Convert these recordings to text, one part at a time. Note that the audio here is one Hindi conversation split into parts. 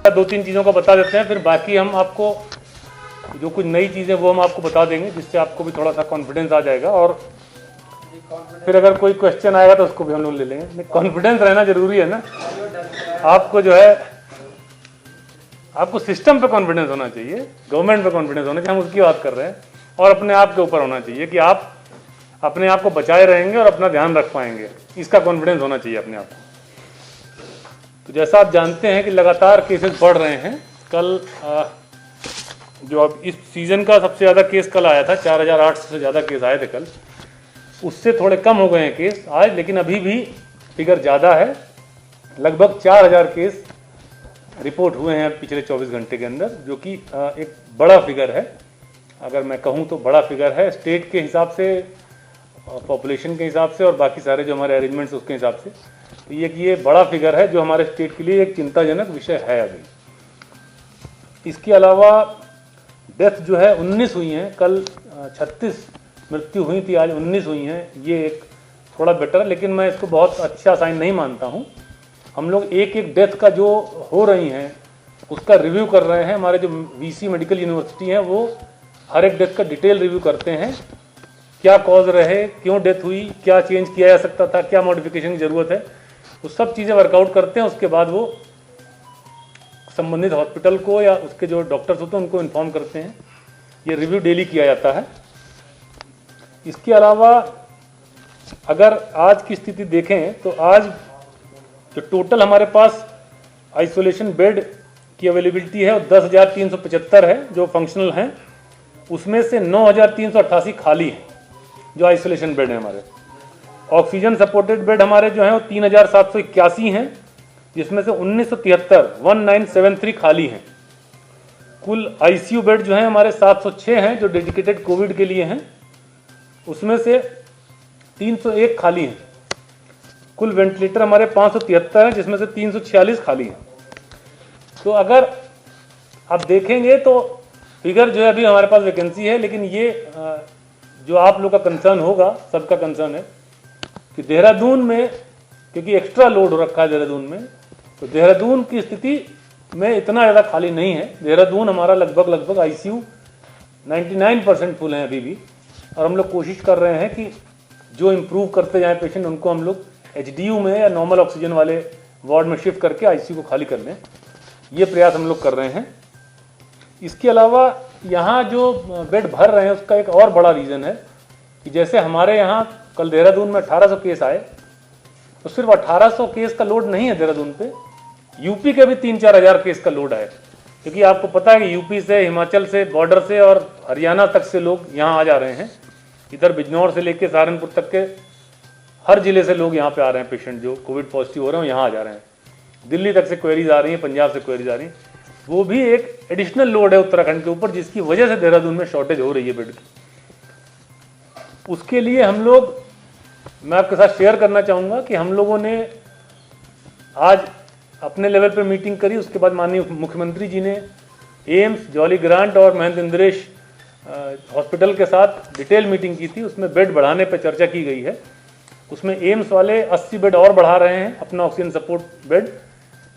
दो तीन चीज़ों का बता देते हैं, फिर बाकी हम आपको जो कुछ नई चीज़ें वो हम आपको बता देंगे, जिससे आपको भी थोड़ा सा कॉन्फिडेंस आ जाएगा। और फिर अगर कोई क्वेश्चन आएगा तो उसको भी हम लोग ले लेंगे। कॉन्फिडेंस रहना जरूरी है ना, आपको जो है आपको सिस्टम पे कॉन्फिडेंस होना चाहिए, गवर्नमेंट पे कॉन्फिडेंस होना चाहिए, हम उसकी बात कर रहे हैं। और अपने आप के ऊपर होना चाहिए कि आप अपने आप को बचाए रहेंगे और अपना ध्यान रख पाएंगे, इसका कॉन्फिडेंस होना चाहिए अपने आप को। तो जैसा आप जानते हैं कि लगातार केसेस बढ़ रहे हैं। कल जो अब इस सीज़न का सबसे ज़्यादा केस कल आया था, 4800 से ज़्यादा केस आए थे कल, उससे थोड़े कम हो गए हैं केस आज, लेकिन अभी भी फिगर ज़्यादा है। लगभग 4000 केस रिपोर्ट हुए हैं पिछले 24 घंटे के अंदर, जो कि एक बड़ा फिगर है। अगर मैं कहूँ तो बड़ा फिगर है स्टेट के हिसाब से, पॉपुलेशन के हिसाब से और बाकी सारे जो हमारे अरेंजमेंट्स उसके हिसाब से। तो ये बड़ा फिगर है जो हमारे स्टेट के लिए एक चिंताजनक विषय है अभी। इसके अलावा डेथ जो है 19 हुई हैं कल, 36 मृत्यु हुई थी, आज 19 हुई हैं। ये एक थोड़ा बेटर है, लेकिन मैं इसको बहुत अच्छा साइन नहीं मानता हूँ। हम लोग एक एक डेथ का जो हो रही हैं उसका रिव्यू कर रहे हैं। हमारे जो वीसी मेडिकल यूनिवर्सिटी हैं वो हर एक डेथ का डिटेल रिव्यू करते हैं, क्या कॉज रहे, क्यों डेथ हुई, क्या चेंज किया जा सकता था, क्या मॉडिफिकेशन की ज़रूरत है, वो सब चीज़ें वर्कआउट करते हैं। उसके बाद वो संबंधित हॉस्पिटल को या उसके जो डॉक्टर्स होते हैं उनको इन्फॉर्म करते हैं। ये रिव्यू डेली किया जाता है। इसके अलावा अगर आज की स्थिति देखें तो आज जो टोटल हमारे पास आइसोलेशन बेड की अवेलेबिलिटी है वो 10,375 है जो फंक्शनल हैं। उसमें से 9,388 खाली हैं जो आइसोलेशन बेड हैं हमारे। ऑक्सीजन सपोर्टेड बेड हमारे जो हैं वो 3,781 हैं, जिसमें से 1973 खाली हैं। कुल आईसीयू बेड जो हैं हमारे 706 हैं जो डेडिकेटेड कोविड के लिए हैं, उसमें से 301 खाली हैं। कुल वेंटिलेटर हमारे 573 हैं, जिसमें से 346 खाली हैं। तो अगर आप देखेंगे तो फिगर जो है अभी हमारे पास वैकेंसी है, लेकिन ये जो आप लोग का कंसर्न होगा, सबका कंसर्न है कि देहरादून में, क्योंकि एक्स्ट्रा लोड हो रखा है देहरादून में, तो देहरादून की स्थिति में इतना ज़्यादा खाली नहीं है। देहरादून हमारा लगभग आईसीयू 99% फुल है अभी भी, और हम लोग कोशिश कर रहे हैं कि जो इम्प्रूव करते जाएं पेशेंट उनको हम लोग एचडीयू में या नॉर्मल ऑक्सीजन वाले वार्ड में शिफ्ट करके आईसीयू को खाली कर लें। ये प्रयास हम लोग कर रहे हैं। इसके अलावा यहाँ जो बेड भर रहे हैं उसका एक और बड़ा रीज़न है कि जैसे हमारे यहाँ कल देहरादून में 1800 केस आए, तो सिर्फ 1800 केस का लोड नहीं है देहरादून पे, यूपी के भी 3-4 हज़ार केस का लोड है। क्योंकि आपको पता है कि यूपी से, हिमाचल से, बॉर्डर से और हरियाणा तक से लोग यहाँ आ जा रहे हैं। इधर बिजनौर से लेके सहारनपुर तक के हर जिले से लोग यहाँ पे आ रहे हैं। पेशेंट जो कोविड पॉजिटिव हो रहे हैं यहाँ आ जा रहे हैं। दिल्ली तक से क्वेरीज आ रही हैं, पंजाब से क्वेरीज आ रही हैं। वो भी एक एडिशनल लोड है उत्तराखंड के ऊपर, जिसकी वजह से देहरादून में शॉर्टेज हो रही है बेड की। उसके लिए हम लोग, मैं आपके साथ शेयर करना चाहूँगा कि हम लोगों ने आज अपने लेवल पर मीटिंग करी। उसके बाद माननीय मुख्यमंत्री जी ने एम्स, जॉली ग्रांट और महेंद्र इंद्रेश हॉस्पिटल के साथ डिटेल मीटिंग की थी। उसमें बेड बढ़ाने पर चर्चा की गई है। उसमें एम्स वाले 80 बेड और बढ़ा रहे हैं अपना ऑक्सीजन सपोर्ट बेड।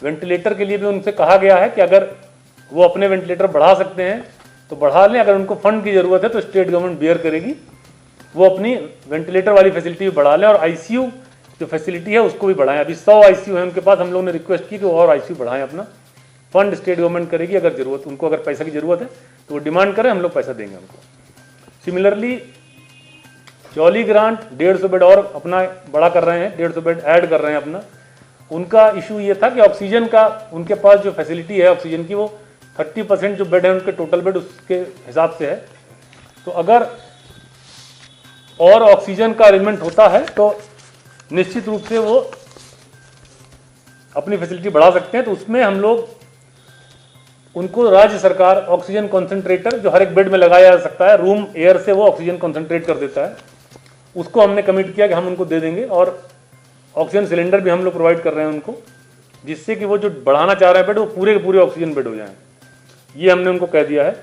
वेंटिलेटर के लिए भी उनसे कहा गया है कि अगर वो अपने वेंटिलेटर बढ़ा सकते हैं तो बढ़ा लें, अगर उनको फंड की ज़रूरत है तो स्टेट गवर्नमेंट बेयर करेगी, वो अपनी वेंटिलेटर वाली फैसिलिटी भी बढ़ा लें। और आईसीयू जो फैसिलिटी है उसको भी बढ़ाएं। अभी 100 आईसीयू है उनके पास, हम लोगों ने रिक्वेस्ट की कि और आईसीयू बढ़ाएं अपना। फंड स्टेट गवर्नमेंट करेगी, अगर जरूरत उनको, अगर पैसा की ज़रूरत है तो वो डिमांड करें, हम लोग पैसा देंगे उनको। सिमिलरली जॉली ग्रांट 150 बेड और अपना बड़ा कर रहे हैं, 150 बेड ऐड कर रहे हैं अपना। उनका इशू ये था कि ऑक्सीजन का उनके पास जो फैसिलिटी है ऑक्सीजन की, वो 30% जो बेड है उनके टोटल बेड उसके हिसाब से है। तो अगर और ऑक्सीजन का अरेंजमेंट होता है तो निश्चित रूप से वो अपनी फैसिलिटी बढ़ा सकते हैं। तो उसमें हम लोग उनको राज्य सरकार ऑक्सीजन कॉन्सेंट्रेटर जो हर एक बेड में लगाया जा सकता है, रूम एयर से वो ऑक्सीजन कॉन्सेंट्रेट कर देता है, उसको हमने कमिट किया कि हम उनको दे देंगे। और ऑक्सीजन सिलेंडर भी हम लोग प्रोवाइड कर रहे हैं उनको, जिससे कि वो जो बढ़ाना चाह रहे हैं बेड वो पूरे के पूरे ऑक्सीजन बेड हो जाएं। ये हमने उनको कह दिया है।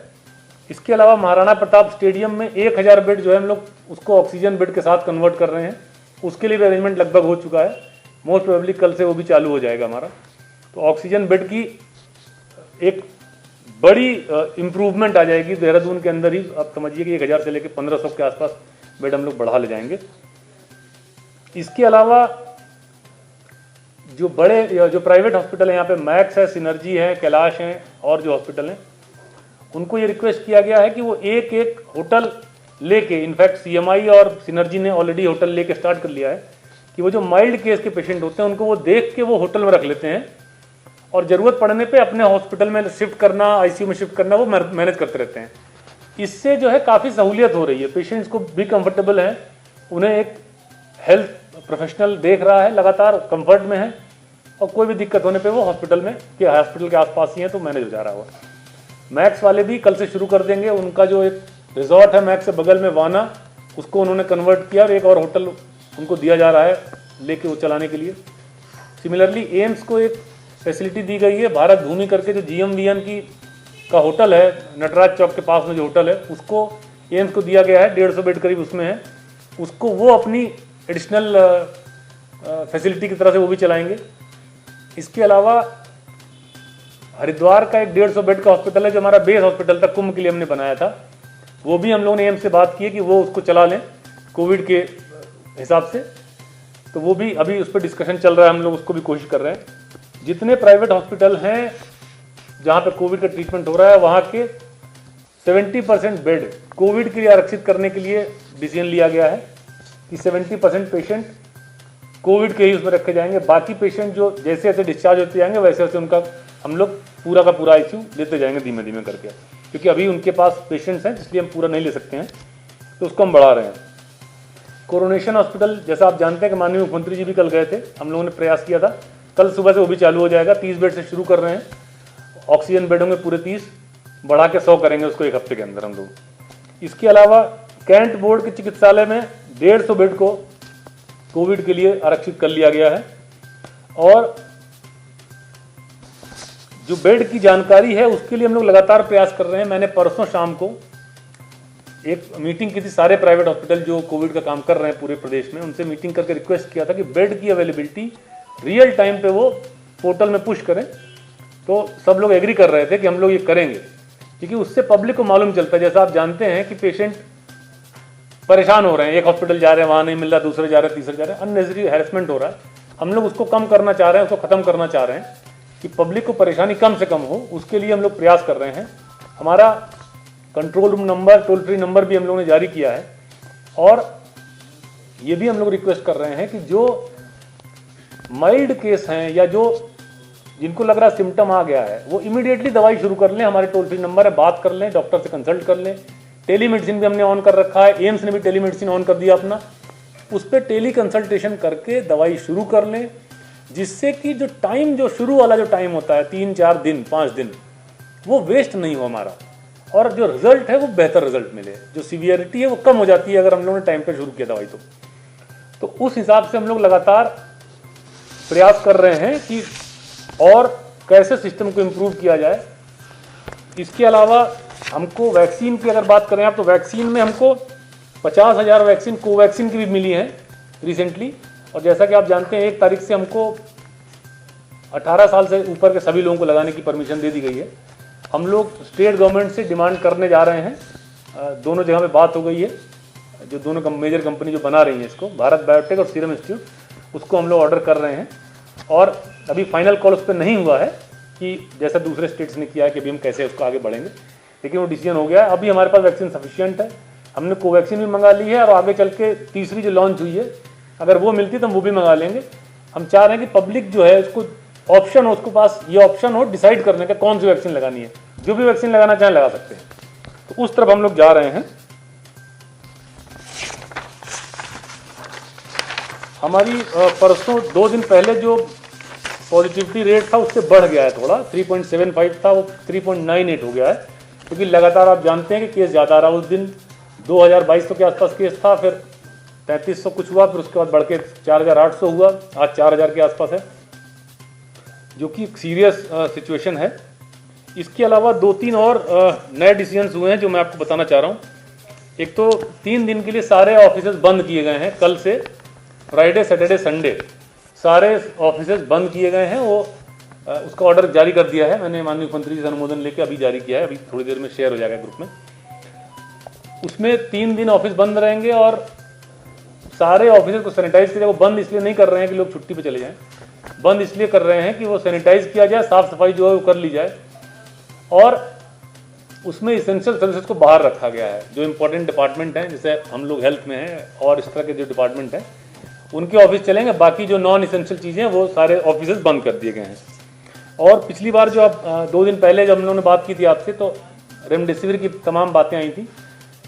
इसके अलावा महाराणा प्रताप स्टेडियम में 1000 बेड जो है हम लोग उसको ऑक्सीजन बेड के साथ कन्वर्ट कर रहे हैं। उसके लिए भी अरेंजमेंट लगभग हो चुका है। मोस्ट प्रोबेबली कल से वो भी चालू हो जाएगा हमारा। तो ऑक्सीजन बेड की एक बड़ी इम्प्रूवमेंट आ जाएगी देहरादून के अंदर ही। आप समझिए कि 1000 से लेकर 1500 के आसपास बेड हम लोग बढ़ा ले जाएंगे। इसके अलावा जो बड़े जो प्राइवेट हॉस्पिटल है यहाँ पे मैक्स है, सिनर्जी है, कैलाश हैं और जो हॉस्पिटल हैं उनको ये रिक्वेस्ट किया गया है कि वो एक एक होटल लेके, इनफैक्ट सीएमआई और सिनर्जी ने ऑलरेडी होटल लेके स्टार्ट कर लिया है कि वो जो माइल्ड केस के पेशेंट होते हैं उनको वो देख के वो होटल में रख लेते हैं और ज़रूरत पड़ने पे अपने हॉस्पिटल में शिफ्ट करना, आईसीयू में शिफ्ट करना वो मैनेज करते रहते हैं। इससे जो है काफ़ी सहूलियत हो रही है, पेशेंट्स को भी कंफर्टेबल है, उन्हें एक हेल्थ प्रोफेशनल देख रहा है, लगातार कंफर्ट में है और कोई भी दिक्कत होने पे वो हॉस्पिटल के आसपास ही है तो मैनेज हो जा रहा है। मैक्स वाले भी कल से शुरू कर देंगे। उनका जो एक रिजॉर्ट है मैक्स से बगल में वाना, उसको उन्होंने कन्वर्ट किया और एक और होटल उनको दिया जा रहा है लेके वो चलाने के लिए। सिमिलरली एम्स को एक फैसिलिटी दी गई है, भारत भूमि करके जो GMVN का होटल है नटराज चौक के पास में जो होटल है उसको एम्स को दिया गया है, 150 बेड करीब उसमें है, उसको वो अपनी एडिशनल फैसिलिटी की तरह से वो भी चलाएंगे। इसके अलावा हरिद्वार का एक 150 बेड का हॉस्पिटल है जो हमारा बेस हॉस्पिटल था, कुंभ के लिए हमने बनाया था, वो भी हम लोगों ने एम्स से बात की है कि वो उसको चला लें कोविड के हिसाब से, तो वो भी अभी उस पर डिस्कशन चल रहा है, हम लोग उसको भी कोशिश कर रहे हैं। जितने प्राइवेट हॉस्पिटल हैं जहाँ पे कोविड का ट्रीटमेंट हो रहा है वहाँ के 70% बेड कोविड के लिए आरक्षित करने के लिए डिसीजन लिया गया है कि 70% पेशेंट कोविड के ही उसमें रखे जाएंगे, बाकी पेशेंट जो जैसे जैसे डिस्चार्ज होते जाएंगे वैसे वैसे उनका हम लोग पूरा का पूरा आईसीयू लेते जाएंगे धीमे धीमे करके, क्योंकि अभी उनके पास पेशेंट्स हैं इसलिए हम पूरा नहीं ले सकते हैं, तो उसको हम बढ़ा रहे हैं। कोरोनेशन हॉस्पिटल जैसा आप जानते हैं कि माननीय मुख्यमंत्री जी भी कल गए थे, हम लोगों ने प्रयास किया था, कल सुबह से वो भी चालू हो जाएगा। 30 बेड से शुरू कर रहे हैं, ऑक्सीजन बेड होंगे पूरे 30, बढ़ा के 100 करेंगे उसको एक हफ्ते के अंदर हम लोग। इसके अलावा कैंट बोर्ड के चिकित्सालय में 150 बेड को कोविड के लिए आरक्षित कर लिया गया है और जो बेड की जानकारी है उसके लिए हम लोग लगातार प्रयास कर रहे हैं। मैंने परसों शाम को एक मीटिंग की थी, सारे प्राइवेट हॉस्पिटल जो कोविड का काम कर रहे हैं पूरे प्रदेश में, उनसे मीटिंग करके रिक्वेस्ट किया था कि बेड की अवेलेबिलिटी रियल टाइम पे वो पोर्टल में पुश करें, तो सब लोग एग्री कर रहे थे कि हम लोग ये करेंगे, क्योंकि उससे पब्लिक को मालूम चलता है। जैसा आप जानते हैं कि पेशेंट परेशान हो रहे हैं, एक हॉस्पिटल जा रहे हैं वहाँ नहीं मिल रहा, दूसरे जा रहे हैं, तीसरे जा रहे हैं, अननेसेसरी हैरेसमेंट हो रहा है। हम लोग उसको कम करना चाह रहे हैं, उसको ख़त्म करना चाह रहे हैं कि पब्लिक को परेशानी कम से कम हो, उसके लिए हम लोग प्रयास कर रहे हैं। हमारा control room number, toll free number भी हम लोगों ने जारी किया है और ये भी हम लोग रिक्वेस्ट कर रहे हैं कि जो माइल्ड केस हैं या जो जिनको लग रहा है सिम्टम आ गया है वो इमीडिएटली दवाई शुरू कर लें, हमारे टोल फ्री नंबर है, बात कर लें, डॉक्टर से कंसल्ट कर लें। टेलीमेडिसिन भी हमने ऑन कर रखा है, एम्स ने भी टेलीमेडिसिन ऑन कर दिया अपना, उस पर टेली कंसल्टेशन करके दवाई शुरू कर लें, जिससे कि जो टाइम, जो शुरू वाला जो टाइम होता है 3-4 दिन 5 दिन, वो वेस्ट नहीं हो हमारा और जो रिजल्ट है वो बेहतर रिजल्ट मिले, जो सीवियरिटी है वो कम हो जाती है अगर हम लोगों ने टाइम पर शुरू किया दवाई तो उस हिसाब से हम लोग लगातार प्रयास कर रहे हैं कि और कैसे सिस्टम को इम्प्रूव किया जाए। इसके अलावा हमको वैक्सीन की अगर बात करें आप, तो वैक्सीन में हमको 50,000 वैक्सीन कोवैक्सीन की भी मिली है रिसेंटली, और जैसा कि आप जानते हैं 1 तारीख से हमको 18 साल से ऊपर के सभी लोगों को लगाने की परमिशन दे दी गई है। हम लोग स्टेट गवर्नमेंट से डिमांड करने जा रहे हैं, दोनों जगह पे बात हो गई है, जो दोनों मेजर कंपनी जो बना रही है इसको, भारत बायोटेक और सीरम इंस्टीट्यूट, उसको हम लोग ऑर्डर कर रहे हैं और अभी फाइनल कॉल उस पर नहीं हुआ है कि जैसा दूसरे स्टेट्स ने किया है कि अभी हम कैसे उसको आगे बढ़ेंगे, लेकिन वो डिसीजन हो गया है। अभी हमारे पास वैक्सीन सफिशिएंट है, हमने कोवैक्सीन भी मंगा ली है और आगे चल के तीसरी जो लॉन्च हुई है अगर वो मिलती तो हम वो भी मंगा लेंगे। हम चाह रहे हैं कि पब्लिक जो है उसको ऑप्शन हो, उसके पास ये ऑप्शन हो डिसाइड करने का कौन सी वैक्सीन लगानी है, जो भी वैक्सीन लगाना चाहें लगा सकते हैं, तो उस तरफ हम लोग जा रहे हैं। हमारी परसों 2 दिन पहले जो पॉजिटिविटी रेट था उससे बढ़ गया है थोड़ा, 3.75 था वो 3.98 हो गया है, क्योंकि लगातार आप जानते हैं कि केस ज़्यादा आ रहा है। उस दिन 2200 के आसपास केस था, फिर 3300 कुछ हुआ, फिर उसके बाद बढ़ के 4800 हुआ, आज 4000 के आसपास है, जो कि सीरियस सिचुएशन है। इसके अलावा 2-3 और नए डिसीजंस हुए हैं जो मैं आपको बताना चाह रहा हूँ। एक तो 3 दिन के लिए सारे ऑफिसेज बंद किए गए हैं, कल से फ्राइडे सैटरडे संडे सारे ऑफिसेज बंद किए गए हैं। वो उसका ऑर्डर जारी कर दिया है मैंने, माननीय मुख्यमंत्री जी से अनुमोदन लेके अभी जारी किया है, अभी थोड़ी देर में शेयर हो जाएगा ग्रुप में। उसमें 3 दिन ऑफिस बंद रहेंगे और सारे ऑफिस को सैनिटाइज किया। वो बंद इसलिए नहीं कर रहे हैं कि लोग छुट्टी पे चले जाएं, बंद इसलिए कर रहे हैं कि वो सैनिटाइज किया जाए, साफ सफाई जो है वो कर ली जाए। और उसमें इसेंशियल सर्विसेज को बाहर रखा गया है। जो इंपॉर्टेंट डिपार्टमेंट हैं, जैसे हम लोग हेल्थ में हैं और इस तरह के जो डिपार्टमेंट हैं उनके ऑफिस चलेंगे, बाकी जो नॉन इसेंशियल चीज़ें वो सारे ऑफिस बंद कर दिए गए हैं। और पिछली बार जो आप 2 दिन पहले जब हम लोगों ने बात की थी आपसे, तो रेमडेसिविर की तमाम बातें आई थी।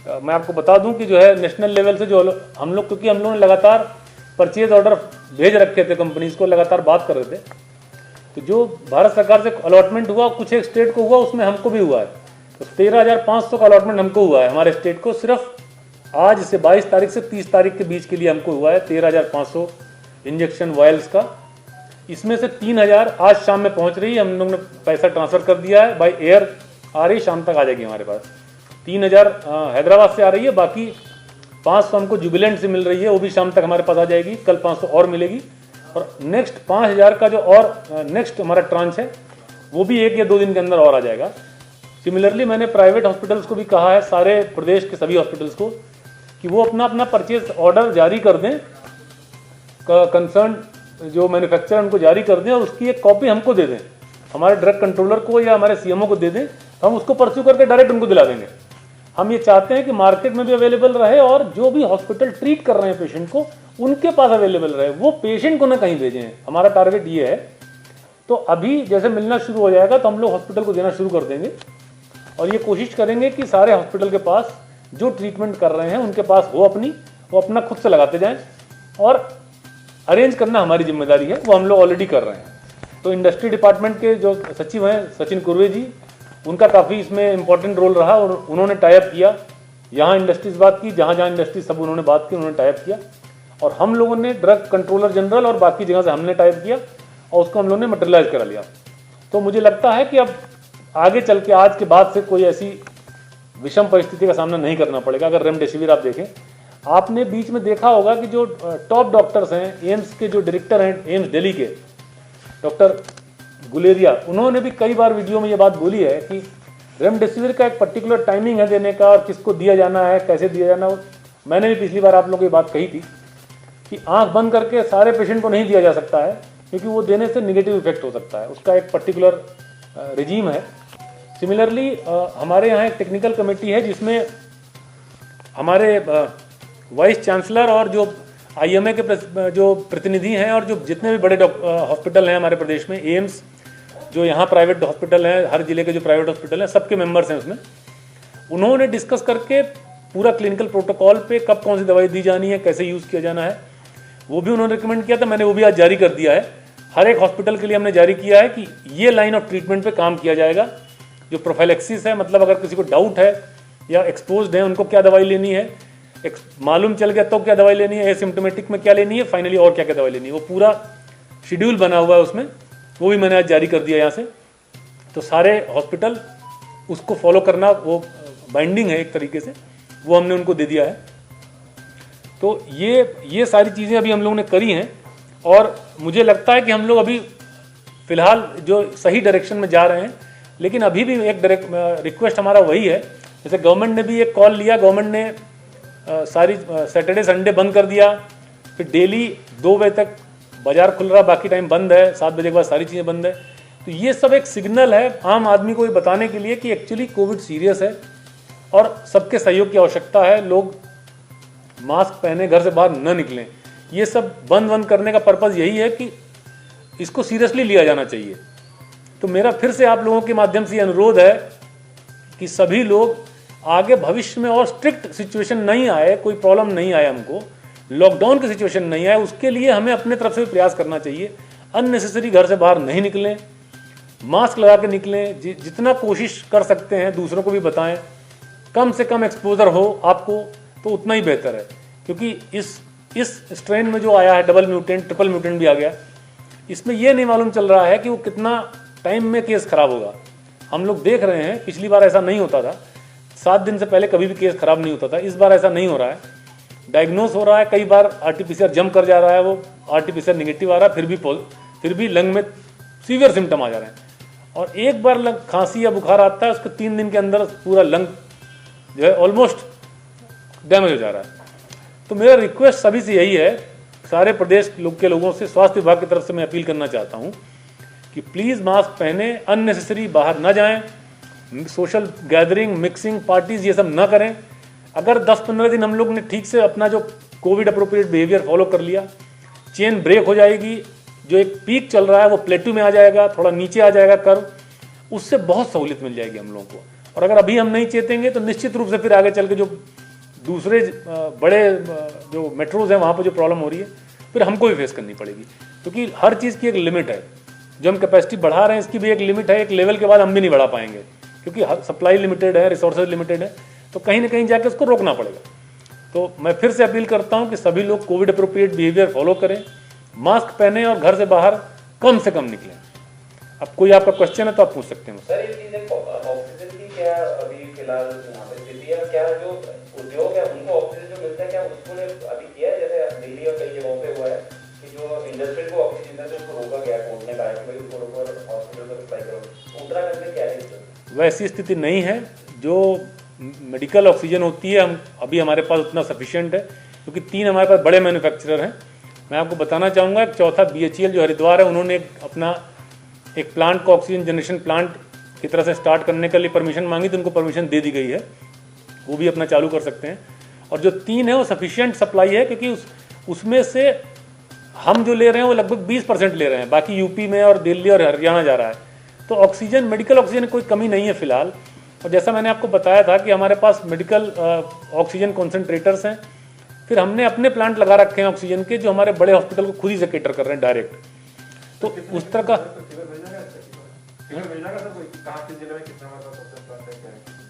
मैं आपको बता दूं कि जो है नेशनल लेवल से जो हम लोग, क्योंकि हम लोगों ने लगातार परचेज ऑर्डर भेज रखे थे कंपनीज को, लगातार बात कर रहे थे, तो जो भारत सरकार से अलॉटमेंट हुआ कुछ एक स्टेट को हुआ, उसमें हमको भी हुआ है। तो 13,500 का अलॉटमेंट हमको हुआ है हमारे स्टेट को, सिर्फ आज से 22 तारीख से 30 तारीख के बीच के लिए हमको हुआ है 13,500 इंजेक्शन वायल्स का। इसमें से 3,000 आज शाम में पहुंच रही है, हम लोग ने पैसा ट्रांसफर कर दिया है, बाई एयर आ रही, शाम तक आ जाएगी हमारे पास। 3,000 हैदराबाद से आ रही है, बाकी 500 हमको जुबिलेंट से मिल रही है, वो भी शाम तक हमारे पास आ जाएगी, कल 500 और मिलेगी। और नेक्स्ट 5,000 का जो और नेक्स्ट हमारा ट्रांच है वो भी 1 या 2 दिन के अंदर और आ जाएगा। सिमिलरली मैंने प्राइवेट हॉस्पिटल्स को भी कहा है, सारे प्रदेश के सभी हॉस्पिटल्स को, कि वो अपना अपना परचेज ऑर्डर जारी कर दें, कंसर्न जो मैन्युफैक्चरर उनको जारी कर दें और उसकी एक कॉपी हमको दे दें, हमारे ड्रग कंट्रोलर को या हमारे सीएमओ को दे दें, तो हम उसको परस्यू करके डायरेक्ट उनको दिला देंगे। हम ये चाहते हैं कि मार्केट में भी अवेलेबल रहे और जो भी हॉस्पिटल ट्रीट कर रहे हैं पेशेंट को उनके पास अवेलेबल रहे, वो पेशेंट को ना कहीं भेजें। हमारा टारगेट ये है। तो अभी जैसे मिलना शुरू हो जाएगा तो हम लोग हॉस्पिटल को देना शुरू कर देंगे और ये कोशिश करेंगे कि सारे हॉस्पिटल के पास जो ट्रीटमेंट कर रहे हैं उनके पास हो अपनी, वो अपना खुद से लगाते जाएं और अरेंज करना हमारी जिम्मेदारी है, वो हम लोग ऑलरेडी कर रहे हैं। तो इंडस्ट्री डिपार्टमेंट के जो सचिव हैं सचिन कुर्वे जी, उनका काफ़ी इसमें इंपॉर्टेंट रोल रहा और उन्होंने टाइप किया, यहाँ इंडस्ट्रीज बात की, जहाँ जहाँ इंडस्ट्रीज सब उन्होंने बात की, उन्होंने टाइप किया और हम लोगों ने ड्रग कंट्रोलर जनरल और बाकी जगह से हमने टाइप किया और उसको हम लोगों ने मटेरियलाइज करा लिया। तो मुझे लगता है कि अब आगे चल के आज के बाद से कोई ऐसी विषम परिस्थिति का सामना नहीं करना पड़ेगा। अगर रेमडेसिविर आप देखें, आपने बीच में देखा होगा कि जो टॉप डॉक्टर्स हैं, एम्स के जो डायरेक्टर हैं एम्स दिल्ली के, डॉक्टर गुलेरिया, उन्होंने भी कई बार वीडियो में ये बात बोली है कि रेमडेसिविर का एक पर्टिकुलर टाइमिंग है देने का और किसको दिया जाना है, कैसे दिया जाना है। मैंने भी पिछली बार आप लोगों को ये बात कही थी कि आंख बंद करके सारे पेशेंट को नहीं दिया जा सकता है, क्योंकि वो देने से नेगेटिव इफेक्ट हो सकता है, उसका एक पर्टिकुलर रिजीम है। सिमिलरली हमारे यहाँ एक टेक्निकल कमेटी है जिसमें हमारे वाइस चांसलर और जो आईएमए के जो प्रतिनिधि हैं और जो जितने भी बड़े हॉस्पिटल हैं हमारे प्रदेश में, एम्स, जो यहाँ प्राइवेट हॉस्पिटल हैं, हर जिले के जो प्राइवेट हॉस्पिटल हैं, सबके मेंबर्स हैं उसमें, उन्होंने डिस्कस करके पूरा क्लिनिकल प्रोटोकॉल पे कब कौन सी दवाई दी जानी है, कैसे यूज़ किया जाना है, वो भी उन्होंने रिकमेंड किया था। मैंने वो भी आज जारी कर दिया है। हर एक हॉस्पिटल के लिए हमने जारी किया है कि ये लाइन ऑफ ट्रीटमेंट पे काम किया जाएगा। जो प्रोफाइलेक्सिस है, मतलब अगर किसी को डाउट है या एक्सपोज्ड है उनको क्या दवाई लेनी है, मालूम चल गया तो क्या दवाई लेनी है, एसिम्टोमेटिक में क्या लेनी है, फाइनली और क्या क्या दवाई लेनी है, वो पूरा शेड्यूल बना हुआ है उसमें, वो भी मैंने आज जारी कर दिया यहाँ से। तो सारे हॉस्पिटल उसको फॉलो करना, वो बाइंडिंग है एक तरीके से, वो हमने उनको दे दिया है। तो ये सारी चीज़ें अभी हम लोगों ने करी हैं और मुझे लगता है कि हम लोग अभी फ़िलहाल जो सही डायरेक्शन में जा रहे हैं। लेकिन अभी भी एक रिक्वेस्ट हमारा वही है, जैसे गवर्नमेंट ने भी एक कॉल लिया, गवर्नमेंट ने सारी सैटरडे संडे बंद कर दिया, फिर डेली 2 बजे तक बाजार खुल रहा, बाकी टाइम बंद है, 7 बजे के बाद सारी चीज़ें बंद है। तो ये सब एक सिग्नल है आम आदमी को ये बताने के लिए कि एक्चुअली कोविड सीरियस है और सबके सहयोग की आवश्यकता है। लोग मास्क पहने घर से बाहर न निकलें। ये सब बंद करने का पर्पज़ यही है कि इसको सीरियसली लिया जाना चाहिए। तो मेरा फिर से आप लोगों के माध्यम से अनुरोध है कि सभी लोग आगे भविष्य में और स्ट्रिक्ट सिचुएशन नहीं आए, कोई प्रॉब्लम नहीं आए, हमको लॉकडाउन की सिचुएशन नहीं आए, उसके लिए हमें अपने तरफ से भी प्रयास करना चाहिए। अननेसेसरी घर से बाहर नहीं निकलें, मास्क लगा के निकलें, जितना कोशिश कर सकते हैं दूसरों को भी बताएं, कम से कम एक्सपोजर हो आपको तो उतना ही बेहतर है। क्योंकि इस स्ट्रेन में जो आया है डबल म्यूटेंट, ट्रिपल म्यूटेंट भी आ गया, इसमें यह नहीं मालूम चल रहा है कि वो कितना टाइम में केस खराब होगा। हम लोग देख रहे हैं, पिछली बार ऐसा नहीं होता था, 7 दिन से पहले कभी भी केस खराब नहीं होता था, इस बार ऐसा नहीं हो रहा है। डायग्नोस हो रहा है, कई बार आरटीपीसीआर जंप कर जा रहा है, वो आरटीपीसीआर निगेटिव आ रहा है, फिर भी लंग में सीवियर सिम्टम आ जा रहे हैं। और एक बार खांसी या बुखार आता है, उसके 3 दिन के अंदर पूरा लंग जो है ऑलमोस्ट डैमेज हो जा रहा है। तो मेरा रिक्वेस्ट सभी से यही है, सारे प्रदेश के लोगों से, स्वास्थ्य विभाग की तरफ से मैं अपील करना चाहता हूँ कि प्लीज़ मास्क पहने, अननेसेसरी बाहर ना जाएं, सोशल गैदरिंग, मिक्सिंग, पार्टीज ये सब ना करें। अगर 10-15 दिन हम लोग ने ठीक से अपना जो कोविड अप्रोप्रिएट बिहेवियर फॉलो कर लिया, चेन ब्रेक हो जाएगी, जो एक पीक चल रहा है वो प्लेटू में आ जाएगा, थोड़ा नीचे आ जाएगा कर्व, उससे बहुत सहूलियत मिल जाएगी हम लोगों को। और अगर अभी हम नहीं चेतेंगे तो निश्चित रूप से फिर आगे चल के जो दूसरे बड़े जो मेट्रोज हैं वहाँ पर जो प्रॉब्लम हो रही है फिर हमको भी फेस करनी पड़ेगी, क्योंकि हर चीज़ की एक लिमिट है। जो हम कैपेसिटी बढ़ा रहे हैं इसकी भी एक लिमिट है, एक लेवल के बाद हम भी नहीं बढ़ा पाएंगे, क्योंकि सप्लाई लिमिटेड है, रिसोर्सेज लिमिटेड है, तो कहीं ना कहीं जाकर उसको रोकना पड़ेगा। तो मैं फिर से अपील करता हूं कि सभी लोग कोविड अप्रोप्रिएट बिहेवियर फॉलो करें, मास्क पहने और घर से बाहर कम से कम निकलें। अब कोई आपका क्वेश्चन है तो आप पूछ सकते हैं। सर, ऑक्सीजन की क्या अभी फिलहाल यहाँ पे स्थिति है? क्या जो उद्योग है उनको ऑक्सीजन जो मिलता है, क्या उसको अभी किया है? जैसे दिल्ली और कई जगहों पे हुआ है कि जो इंडस्ट्री को ऑक्सीजन है उसको रोका गया कोर्ट ने कहा कि भाई उसको रोको और हॉस्पिटल को सप्लाई करो। उत्तराखंड में क्या है? वैसी स्थिति नहीं है। जो मेडिकल ऑक्सीजन होती है हम अभी हमारे पास उतना सफिशिएंट है, क्योंकि 3 हमारे पास बड़े मैन्युफैक्चरर हैं। मैं आपको बताना चाहूँगा, एक चौथा BHEL जो हरिद्वार है, उन्होंने अपना एक प्लांट को ऑक्सीजन जनरेशन प्लांट की तरह से स्टार्ट करने के लिए परमिशन मांगी, तो उनको परमिशन दे दी गई है, वो भी अपना चालू कर सकते हैं। और जो 3 है वो सफिशिएंट सप्लाई है, क्योंकि उसमें से हम जो ले रहे हैं वो लगभग 20% ले रहे हैं, बाकी यूपी में और दिल्ली और हरियाणा जा रहा है। तो ऑक्सीजन, मेडिकल ऑक्सीजन कोई कमी नहीं है फिलहाल। और जैसा मैंने आपको बताया था कि हमारे पास मेडिकल ऑक्सीजन कॉन्सेंट्रेटर्स हैं, फिर हमने अपने प्लांट लगा रखे हैं ऑक्सीजन के, जो हमारे बड़े हॉस्पिटल को खुद ही से केटर कर रहे हैं डायरेक्ट। तो उस तरह का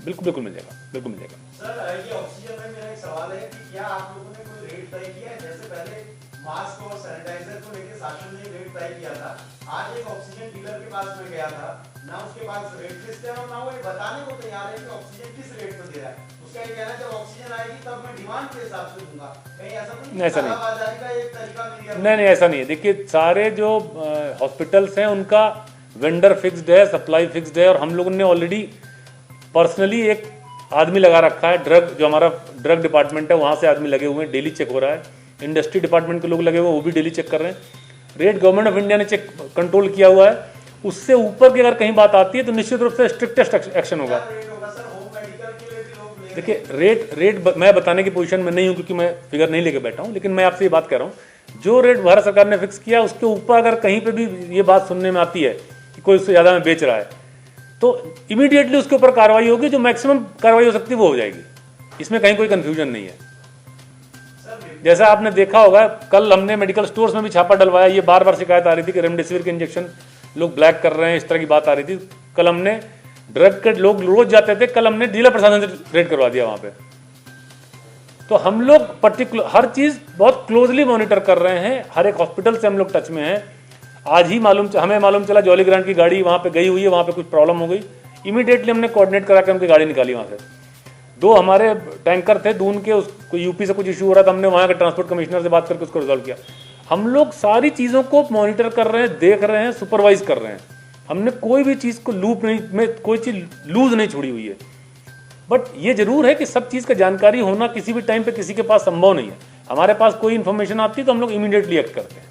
बिल्कुल मिल जाएगा, बिल्कुल मिल जाएगा। सर, ये ऑक्सीजन में मेरा एक सवाल है कि क्या आप लोगों ने कोई रेट तय किया है? जैसे पहले मास्क और सैनिटाइजर को लेकर शासन ने रेट तय किया था, आज एक ऑक्सीजन डीलर के पास में गया था, ना उसके पास रेट लिस्ट है और ना वो ये बताने को तैयार है कि ऑक्सीजन किस रेट पर दे रहा है। उसका ये कहना है जब ऑक्सीजन आएगी तब मैं डिमांड के हिसाब से दूंगा। कहीं ऐसा तो नहीं? ऐसा नहीं, बाजारी का एक तरीका मिल गया? नहीं, ऐसा नहीं है। देखिए, सारे जो हॉस्पिटल्स हैं उनका वेंडर फिक्स्ड है, सप्लाई फिक्स्ड है, और हम लोगों ने ऑलरेडी पर्सनली एक आदमी लगा रखा है, जो हमारा ड्रग डिपार्टमेंट है वहाँ से आदमी लगे हुए हैं, डेली चेक हो रहा है। इंडस्ट्री डिपार्टमेंट के लोग लगे हुए हैं, वो भी डेली चेक कर रहे हैं। रेट गवर्नमेंट ऑफ इंडिया ने चेक कंट्रोल किया हुआ है, उससे ऊपर की अगर कहीं बात आती है तो निश्चित रूप से स्ट्रिक्टेस्ट एक्शन होगा। देखिए, रेट मैं बताने की पोजीशन में नहीं हूँ, क्योंकि मैं फिगर नहीं लेके बैठा हूँ, लेकिन मैं आपसे ये बात कह रहा हूँ, जो रेट भारत सरकार ने फिक्स किया उसके ऊपर अगर कहीं पे भी ये बात सुनने में आती है कि कोई उससे ज़्यादा में बेच रहा है, तो इमीडिएटली उसके ऊपर कार्रवाई होगी। जो मैक्सिमम कार्रवाई हो सकती है वो हो जाएगी, इसमें कहीं कोई कन्फ्यूजन नहीं है। जैसा आपने देखा होगा, कल हमने मेडिकल स्टोर्स में भी छापा डलवाया। ये बार बार शिकायत आ रही थी कि रेमडेसिविर के इंजेक्शन लोग ब्लैक कर रहे हैं, इस तरह की बात आ रही थी। कल हमने ड्रग के लोग रोज जाते थे, कल हमने डीलर प्रशासन से रेड करवा दिया वहाँ पे। तो हम लोग पर्टिकुलर हर चीज़ बहुत क्लोजली मॉनिटर कर रहे हैं, हर एक हॉस्पिटल से हम लोग टच में हैं। आज ही हमें मालूम चला जॉली ग्रांट की गाड़ी वहाँ पे गई हुई है, वहाँ पे कुछ प्रॉब्लम हो गई, इमीडिएटली हमने कोऑर्डिनेट करा के उनकी गाड़ी निकाली वहाँ से। 2 हमारे टैंकर थे दून के, उसको यूपी से कुछ इशू हो रहा था, हमने वहाँ के ट्रांसपोर्ट कमिश्नर से बात करके उसको रिजॉल्व किया। हम लोग सारी चीज़ों को मॉनिटर कर रहे हैं, देख रहे हैं, सुपरवाइज कर रहे हैं। हमने कोई भी चीज़ को कोई चीज़ लूज नहीं छोड़ी हुई है। बट ये जरूर है कि सब चीज़ का जानकारी होना किसी भी टाइम पे किसी के पास संभव नहीं है। हमारे पास कोई इन्फॉर्मेशन आती है तो हम लोग इमीडिएटली एक्ट करते हैं,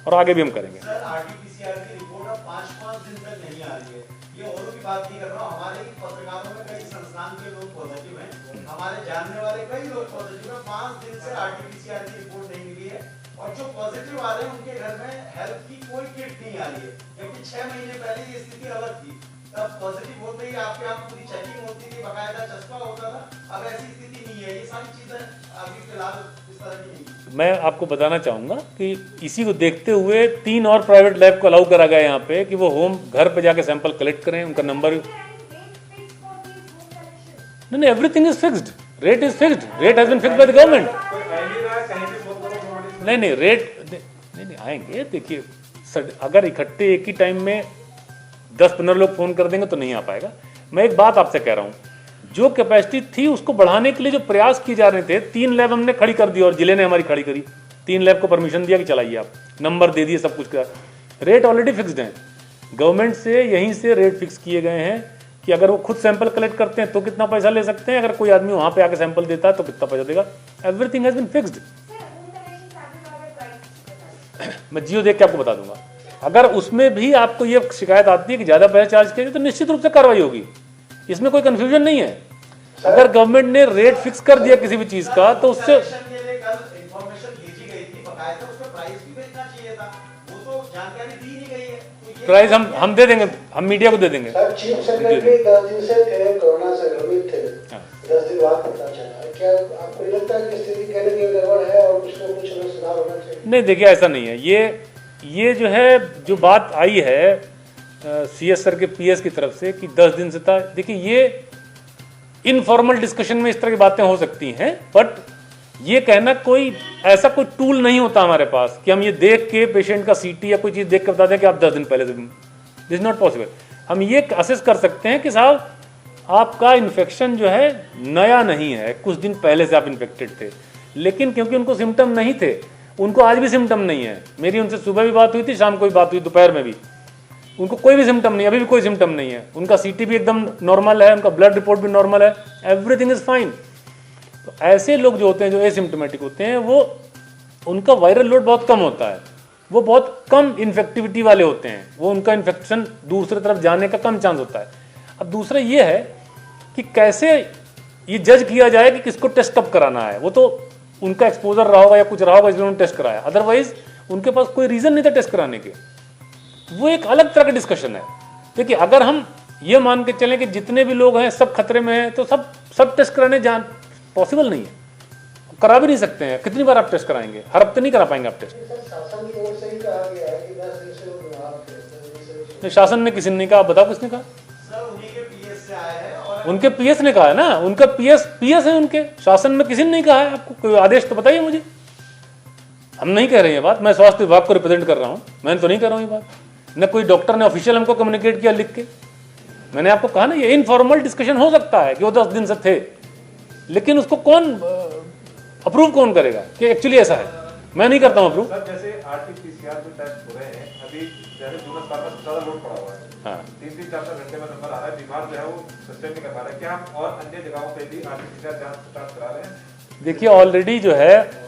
और आगे भी हम करेंगे। सर, RT-PCR की रिपोर्ट अब 5-5 दिन तक नहीं आ रही है। ये औरों की बात नहीं कर रहा हूँ, हमारे ही पत्रकारों में कई संस्थान के लोग पॉजिटिव हैं, हमारे जानने वाले कई लोग पॉजिटिव हैं। 5 दिन से RT-PCR की रिपोर्ट नहीं मिली है, और जो पॉजिटिव आ रहे हैं उनके घर में हेल्थ की कोई किट नहीं आ रही है, जबकि 6 महीने पहले ये स्थिति अलग थी। तब पॉजिटिव होते ही आपके यहाँ पूरी चेकिंग होती थी, बकायदा चस्पा होता था। अब ऐसी स्थिति नहीं है। ये सारी चीजें अभी फिलहाल इस तरह की नहीं। मैं आपको बताना चाहूँगा कि इसी को देखते हुए 3 और प्राइवेट लैब को अलाउ करा गया यहाँ पे कि वो घर पे जाके सैंपल कलेक्ट करें, उनका नंबर। नहीं, everything is fixed, rate is fixed, rate has been fixed by the government. नहीं, रेट नहीं आएंगे। देखिए, अगर इकट्ठे एक ही टाइम में 10-15 लोग फोन कर देंगे तो नहीं आ पाएगा। मैं एक बात आपसे कह रहा हूँ, जो कैपेसिटी थी उसको बढ़ाने के लिए जो प्रयास किए जा रहे थे, 3 लैब हमने खड़ी कर दी और जिले ने हमारी खड़ी करी। 3 लैब को परमिशन दिया कि चलाइए, आप नंबर दे दिए, सब कुछ कर। रेट ऑलरेडी फिक्स्ड है। गवर्नमेंट से यहीं से रेट फिक्स किए गए हैं कि अगर वो खुद सैंपल कलेक्ट करते हैं तो कितना पैसा ले सकते हैं, अगर कोई आदमी वहाँ पे आके सैंपल देता है तो कितना पैसा देगा। Everything has been fixed. मैं जियो देख के आपको बता दूंगा। अगर उसमें भी आपको ये शिकायत आती है कि ज़्यादा पैसे चार्ज किए तो निश्चित रूप से कार्रवाई होगी, इसमें कोई कंफ्यूजन नहीं है। अगर गवर्नमेंट ने रेट फिक्स कर दिया किसी भी चीज़ का तो उससे के लिए कल इंफॉर्मेशन भेजी गई थी, बकायदा उसमें प्राइस भी भेजना चाहिए था, वो तो जानकारी दी नहीं गई है। तो ये प्राइस हम दे देंगे, हम मीडिया को दे देंगे। सर चीफ सेक्रेटरी 10 दिन से थे, कोरोना संक्रमित थे, 10 दिन बाद पता चला। क्या आपको नहीं लगता है कि स्थिति कहने की गड़बड़ है और कुछ ना कुछ हमें सुधार होना चाहिए? नहीं देखिए, ऐसा नहीं है। ये जो है, जो बात आई है CS सर के PS की तरफ से कि 10 दिन से था, देखिए ये इनफॉर्मल डिस्कशन में इस तरह की बातें हो सकती हैं, बट ये कहना कोई ऐसा कोई टूल नहीं होता हमारे पास कि हम ये देख के पेशेंट का CT या कोई चीज़ देख के बता दें कि आप 10 दिन पहले से, दिस नॉट पॉसिबल। हम ये असेस कर सकते हैं कि साहब आपका इन्फेक्शन जो है नया नहीं है, कुछ दिन पहले से आप इन्फेक्टेड थे, लेकिन क्योंकि उनको सिम्टम नहीं थे, उनको आज भी सिम्टम नहीं है। मेरी उनसे सुबह भी बात हुई थी, शाम को भी बात हुई, दोपहर में भी, उनको कोई भी सिम्टम नहीं, अभी भी कोई सिम्टम नहीं है। उनका CT भी एकदम नॉर्मल है, उनका ब्लड रिपोर्ट भी नॉर्मल है, एवरीथिंग इज फाइन। तो ऐसे लोग जो होते हैं, जो एसिम्टोमेटिक होते हैं, वो उनका वायरल लोड बहुत कम होता है, वो बहुत कम इन्फेक्टिविटी वाले होते हैं, वो उनका इन्फेक्शन दूसरी तरफ जाने का कम चांस होता है। अब दूसरा ये है कि कैसे ये जज किया जाए कि किसको टेस्ट कब कराना है। वो तो उनका एक्सपोजर रहा होगा या कुछ रहा होगा इसलिए उन्होंने टेस्ट कराया, अदरवाइज उनके पास कोई रीज़न नहीं था टेस्ट कराने के। वो एक अलग तरह का डिस्कशन है। देखिए, अगर हम ये मान के चलें कि जितने भी लोग हैं सब खतरे में हैं, तो सब टेस्ट कराने जान पॉसिबल नहीं है, करा भी नहीं सकते हैं। कितनी बार आप टेस्ट कराएंगे? हर हफ्ते नहीं करा पाएंगे आप टेस्ट। सर शासन की ओर से ही कहा गया है कि 10 दिन से वो बीमार थे। नहीं, शासन ने किसी ने नहीं कहा, आप बताओ किसने कहा? सर उन्हीं के PS से आए हैं और उनके PS ने कहा है ना, उनका PS है उनके, शासन में किसी ने नहीं कहा है। आपको कोई आदेश तो बताइए मुझे। हम नहीं कह रहे हैं ये बात, मैं स्वास्थ्य विभाग को रिप्रेजेंट कर रहा हूँ, मैंने तो नहीं कर रहा हूँ ये बात। न कोई डॉक्टर ने ऑफिशियल हमको कम्युनिकेट किया लिख के। मैंने आपको कहा ना, ये इनफॉर्मल डिस्कशन हो सकता है कि वो 10 दिन से थे, लेकिन उसको कौन अप्रूव कौन करेगा कि एक्चुअली ऐसा है? मैं नहीं करता हूँ अप्रूव। सर जैसे RT-PCR जो टेस्ट हो रहे हैं, अभी जैसे जून का ज्यादा लोड पड़ा हुआ है, हाँ, 3-3, 4-4 घंटे में नंबर आ रहा है, बीमार जो है वो सस्टेन नहीं कर पा रहा है। क्या आप और अन्य जगहों पे भी RT-PCR जांच स्टार्ट करा रहे हैं? देखिए ऑलरेडी जो है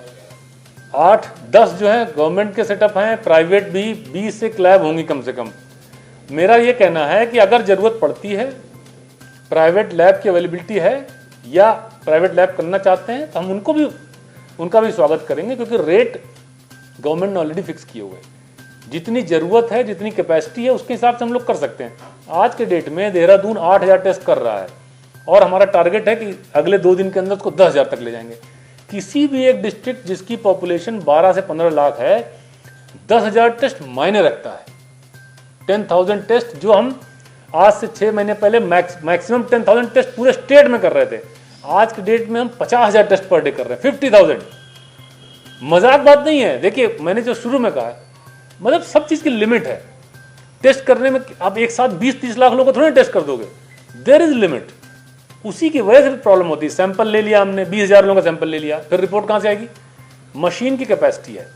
8-10 जो है गवर्नमेंट के सेटअप हैं, प्राइवेट भी 20 से लैब होंगी कम से कम। मेरा ये कहना है कि अगर ज़रूरत पड़ती है, प्राइवेट लैब की अवेलेबिलिटी है या प्राइवेट लैब करना चाहते हैं, तो हम उनका भी स्वागत करेंगे, क्योंकि रेट गवर्नमेंट ने ऑलरेडी फिक्स किए हुए हैं। जितनी ज़रूरत है, जितनी कैपेसिटी है, उसके हिसाब से हम लोग कर सकते हैं। आज के डेट में देहरादून 8000 टेस्ट कर रहा है और हमारा टारगेट है कि अगले 2 दिन के अंदर उसको 10,000 तक ले जाएंगे। किसी भी एक डिस्ट्रिक्ट जिसकी पॉपुलेशन 12 से 15 लाख है, 10,000 टेस्ट मायने रखता है। 10,000 टेस्ट जो हम आज से 6 महीने पहले मैक्सिमम 10,000 टेस्ट पूरे स्टेट में कर रहे थे, आज के डेट में हम 50,000 टेस्ट पर डे कर रहे हैं, 50,000। मजाक बात नहीं है। देखिए, मैंने जो शुरू में कहा, मतलब सब चीज़ की लिमिट है। टेस्ट करने में आप एक साथ 20-30 लाख लोगों को थोड़ी टेस्ट कर दोगे, देयर इज लिमिट। उसी की वजह से भी प्रॉब्लम होती है। सैंपल ले लिया हमने, 20,000 लोगों का सैंपल ले लिया, फिर रिपोर्ट कहाँ से आएगी? मशीन की कैपेसिटी है,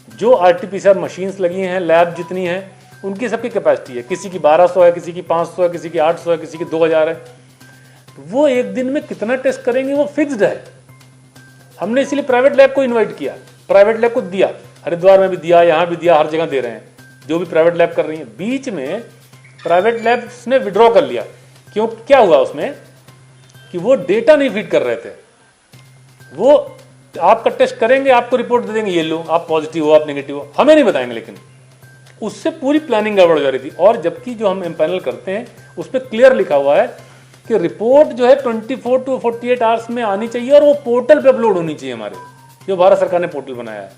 जो RT-PCR मशीन्स लगी हैं, लैब जितनी हैं, उनकी सबकी कैपेसिटी है। किसी की 1200 है, किसी की 500 है, किसी की 800 है, किसी की 2000 है। वो एक दिन में कितना टेस्ट करेंगे वो फिक्स्ड है। हमने इसलिए प्राइवेट लैब को इन्वाइट किया, प्राइवेट लैब को दिया, हरिद्वार में भी दिया, यहाँ भी दिया, हर जगह दे रहे हैं जो भी प्राइवेट लैब कर रही हैं। बीच में प्राइवेट लैब्स ने विड्रॉ कर लिया। क्यों? क्या हुआ उसमें कि वो डेटा नहीं फीड कर रहे थे। वो आपका टेस्ट करेंगे, आपको रिपोर्ट दे देंगे, ये लो आप पॉजिटिव हो, आप नेगेटिव हो, हमें नहीं बताएंगे। लेकिन उससे पूरी प्लानिंग गड़बड़ हो जा रही थी। और जबकि जो हम एम्पैनल करते हैं उस पर क्लियर लिखा हुआ है कि रिपोर्ट जो है 24 to 48 आवर्स में आनी चाहिए और वो पोर्टल पे अपलोड होनी चाहिए, हमारे जो भारत सरकार ने पोर्टल बनाया है।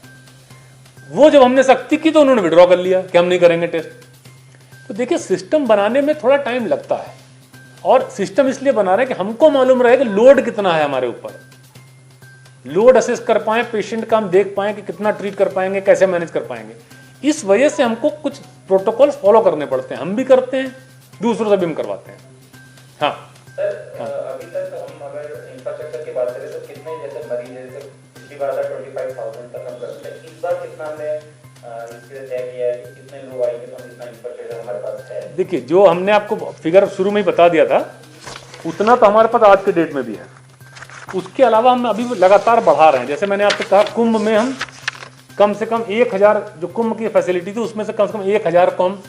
वो जब हमने सख्ती की तो उन्होंने विड्रॉ कर लिया कि हम नहीं करेंगे टेस्ट। तो देखिए, सिस्टम बनाने में थोड़ा टाइम लगता है, और सिस्टम इसलिए बना रहे हैं कि हमको मालूम रहे कि लोड कितना है हमारे ऊपर, लोड असेस कर पाए, पेशेंट का हम देख पाए कि कितना ट्रीट कर पाएंगे, कैसे मैनेज कर पाएंगे। इस वजह से हमको कुछ प्रोटोकॉल्स फॉलो करने पड़ते हैं। हम भी करते हैं, दूसरों से भी हम करवाते हैं। हाँ सर, अभी तक हम अगर इंफ्रास्ट्रक्चर की बात करें तो कितने जैसे मरीज है, जैसे पिछली बार था 25,000 तक हम करते हैं, इस बार कितना हमने इसके तय किया है कि कितने लोग आएंगे तो हम इतना इंफ्रास्ट्रक्चर हमारे पास है? देखिए, जो हमने आपको फिगर शुरू में ही बता दिया था उतना तो हमारे पास आज के डेट में भी है। उसके अलावा हम अभी लगातार बढ़ा रहे हैं। जैसे मैंने आपसे कहा, कुंभ में हम कम से कम 1000 जो कुंभ की फैसिलिटी थी उसमें से कम 1000 को हम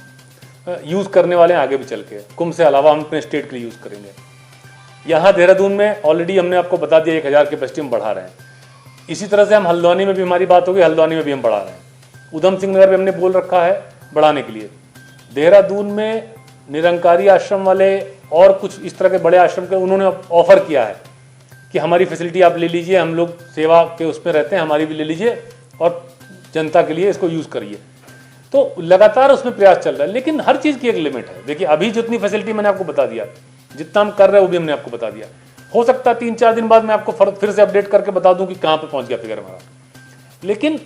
यूज़ करने वाले हैं आगे भी चल के। कुंभ से अलावा हम अपने स्टेट के लिए यूज़ करेंगे। यहाँ देहरादून में ऑलरेडी हमने आपको बता दिया 1000 कैपेसिटी हम बढ़ा रहे हैं। इसी तरह से हम हल्द्वानी में भी हमारी बात होगी, हल्द्वानी में भी हम बढ़ा रहे हैं। उधम सिंह नगर में हमने बोल रखा है बढ़ाने के लिए। देहरादून में निरंकारी आश्रम वाले और कुछ इस तरह के बड़े आश्रम के उन्होंने ऑफर किया है कि हमारी फैसिलिटी आप ले लीजिए, हम लोग सेवा के उसमें रहते हैं, हमारी भी ले लीजिए और जनता के लिए इसको यूज़ करिए। तो लगातार उसमें प्रयास चल रहा है, लेकिन हर चीज़ की एक लिमिट है। देखिए, अभी जितनी फैसिलिटी मैंने आपको बता दिया, जितना हम कर रहे हैं वो भी हमने आपको बता दिया। हो सकता है 3-4 दिन बाद मैं आपको फिर से अपडेट करके बता दूं कि कहाँ पे पहुँच गया फिगर हमारा। लेकिन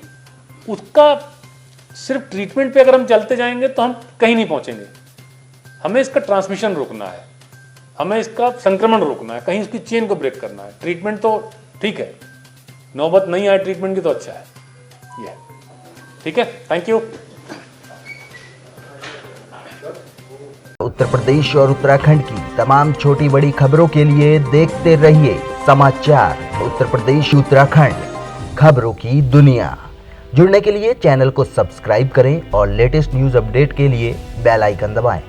उसका सिर्फ ट्रीटमेंट पे अगर हम चलते जाएंगे तो हम कहीं नहीं पहुँचेंगे। हमें इसका ट्रांसमिशन रोकना है, हमें इसका संक्रमण रोकना है, कहीं इसकी चेन को ब्रेक करना है। ट्रीटमेंट तो ठीक है, नौबत नहीं आए ट्रीटमेंट की तो अच्छा है। ये ठीक है, थैंक यू। उत्तर प्रदेश और उत्तराखंड की तमाम छोटी बड़ी खबरों के लिए देखते रहिए समाचार उत्तर प्रदेश उत्तराखंड, खबरों की दुनिया। जुड़ने के लिए चैनल को सब्सक्राइब करें और लेटेस्ट न्यूज अपडेट के लिए बेल आइकन दबाएं।